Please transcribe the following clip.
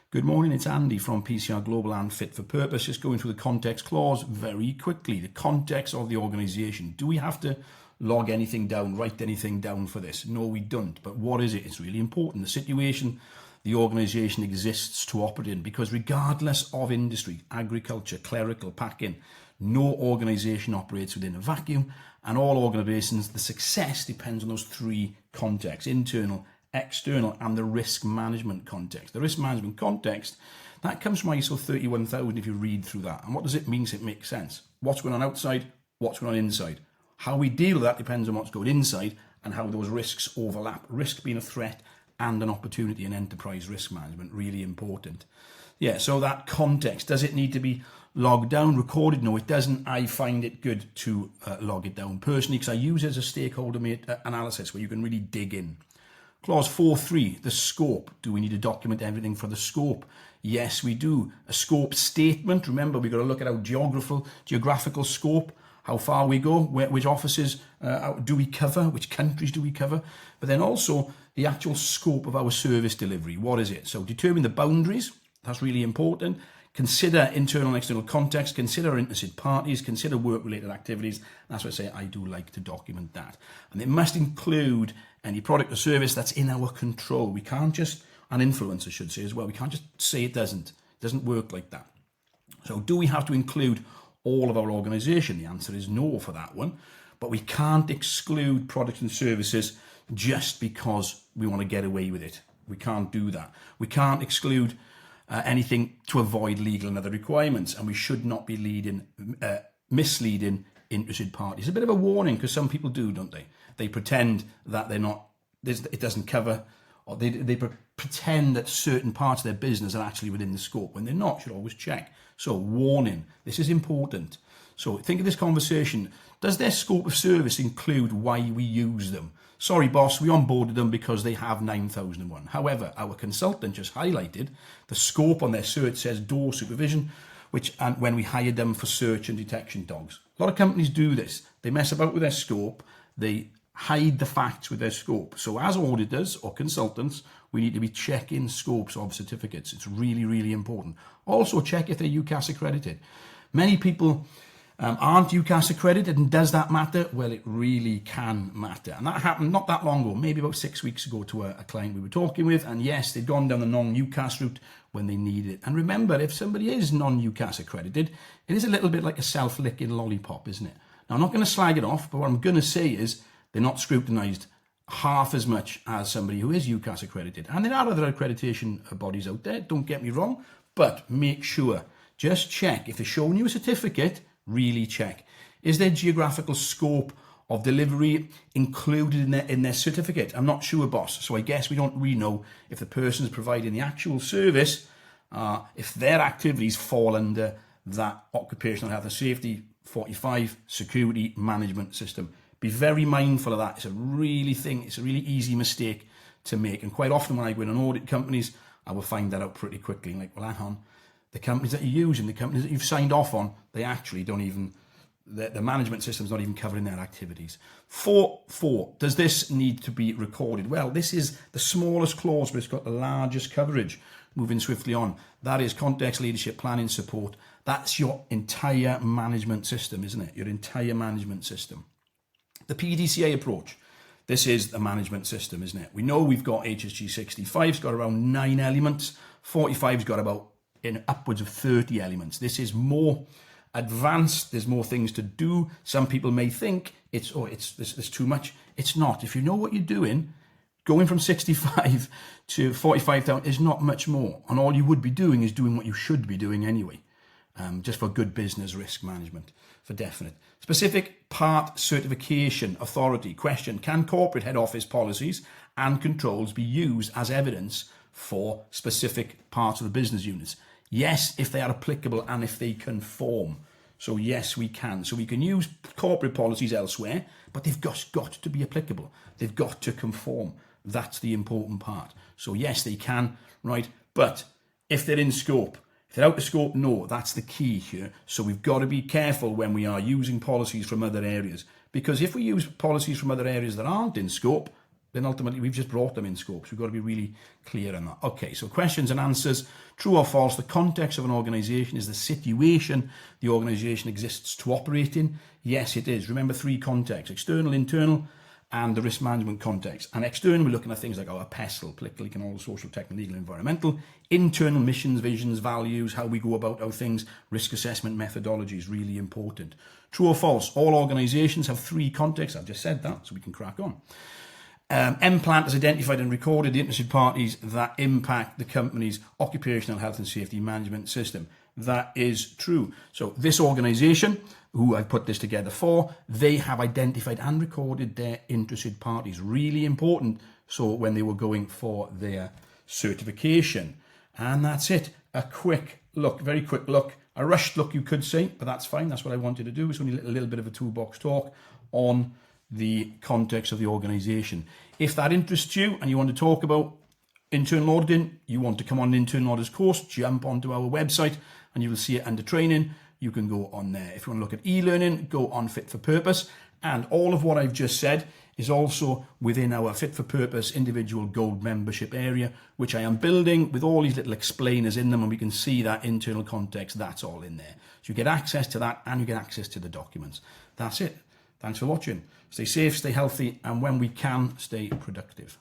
Good morning, it's Andy from PCR Global and Fit for Purpose. Just going through the context clause very quickly. The context of the organisation. Do we have to log anything down, write anything down for this? No, we don't. But what is it? It's really important. The situation the organisation exists to operate in, because regardless of industry, agriculture, clerical, packing, no organisation operates within a vacuum, and all organisations, the success depends on those three contexts: internal, external, and the risk management context. The risk management context, that comes from ISO 31000 if you read through that. And what does it mean so it makes sense? What's going on outside? What's going on inside? How we deal with that depends on what's going inside and how those risks overlap. Risk being a threat and an opportunity in enterprise risk management, really important. Yeah, so that context, does it need to be logged down, recorded? No, it doesn't. I find it good to log it down personally because I use it as a stakeholder analysis where you can really dig in. Clause 4.3, the scope. Do we need to document everything for the scope? Yes, we do. A scope statement. Remember, we've got to look at our geographical scope, how far we go, which offices do we cover, which countries do we cover, but then also the actual scope of our service delivery. What is it? So determine the boundaries. That's really important. Consider internal and external context, consider interested parties, consider work-related activities. That's what I say, I do like to document that. And it must include any product or service that's in our control. We can't just, and influence I should say as well, we can't just say it doesn't. It doesn't work like that. So do we have to include all of our organisation? The answer is no for that one. But we can't exclude products and services just because we want to get away with it. We can't do that. We can't exclude anything to avoid legal and other requirements, and we should not be misleading interested parties. A bit of a warning, because some people do, don't they? They pretend that they're not, it doesn't cover, or they pretend that certain parts of their business are actually within the scope when they're not. Should always check. So warning, this is important. So think of this conversation. Does their scope of service include why we use them? Sorry, boss, we onboarded them because they have 9001. However, our consultant just highlighted the scope on their cert says door supervision, and when we hired them for search and detection dogs. A lot of companies do this. They mess about with their scope. They hide the facts with their scope. So as auditors or consultants, we need to be checking scopes of certificates. It's really, really important. Also check if they're UCAS accredited. Many people aren't UCAS accredited, and does that matter? Well, it really can matter. And that happened not that long ago, maybe about 6 weeks ago, to a client we were talking with. And yes, they'd gone down the non-UCAS route when they needed it. And remember, if somebody is non-UCAS accredited, it is a little bit like a self-licking lollipop, isn't it? Now, I'm not going to slag it off, but what I'm going to say is they're not scrutinised half as much as somebody who is UCAS accredited. And there are other accreditation bodies out there, don't get me wrong, but make sure, just check. If they're showing you a certificate, really check. Is their geographical scope of delivery included in their certificate? I'm not sure, boss. So I guess we don't really know if the person is providing the actual service, if their activities fall under that occupational health and safety 45 security management system. Be very mindful of that. It's a really easy mistake to make. And quite often when I go in and audit companies, I will find that out pretty quickly. Like, well, hang on. The companies that you're using, the companies that you've signed off on, they actually don't even, the management system's not even covering their activities. 4.4, does this need to be recorded? Well, this is the smallest clause, but it's got the largest coverage. Moving swiftly on, that is context, leadership, planning, support. That's your entire management system, isn't it? Your entire management system. The PDCA approach, this is the management system, isn't it? We know we've got HSG 65's got around 9 elements, 45's got about upwards of 30 elements. This is more advanced. There's more things to do. Some people may think it's too much. It's not. If you know what you're doing, going from 65 to 45,000 is not much more. And all you would be doing is doing what you should be doing anyway, just for good business risk management, for definite. Specific part certification authority. Question: can corporate head office policies and controls be used as evidence for specific parts of the business units? Yes, if they are applicable and if they conform. So yes, we can. So we can use corporate policies elsewhere, but they've got to be applicable. They've got to conform. That's the important part. So yes, they can, right? But if they're in scope, if they're out of scope, no, that's the key here. So we've got to be careful when we are using policies from other areas, because if we use policies from other areas that aren't in scope, then ultimately we've just brought them in scope. So we've got to be really clear on that. Okay, so questions and answers. True or false, the context of an organisation is the situation the organisation exists to operate in. Yes, it is. Remember 3 contexts: external, internal, and the risk management context. And external, we're looking at things like our PESTLE, political, economic, social, technical, legal, environmental. Internal, missions, visions, values, how we go about our things, risk assessment methodology is really important. True or false, all organisations have 3 contexts. I've just said that, so we can crack on. MPlant has identified and recorded the interested parties that impact the company's occupational health and safety management system. That is true. So this organisation, who I put this together for, they have identified and recorded their interested parties. Really important. So when they were going for their certification. And that's it. A quick look, very quick look. A rushed look, you could say, but that's fine. That's what I wanted to do. It's only a little bit of a toolbox talk on the context of the organisation. If that interests you and you want to talk about internal auditing, you want to come on an internal auditors course, jump onto our website and you will see it under training. You can go on there. If you want to look at e-learning, go on Fit for Purpose. And all of what I've just said is also within our Fit for Purpose individual gold membership area, which I am building with all these little explainers in them, and we can see that internal context, that's all in there. So you get access to that and you get access to the documents. That's it. Thanks for watching. Stay safe, stay healthy, and when we can, stay productive.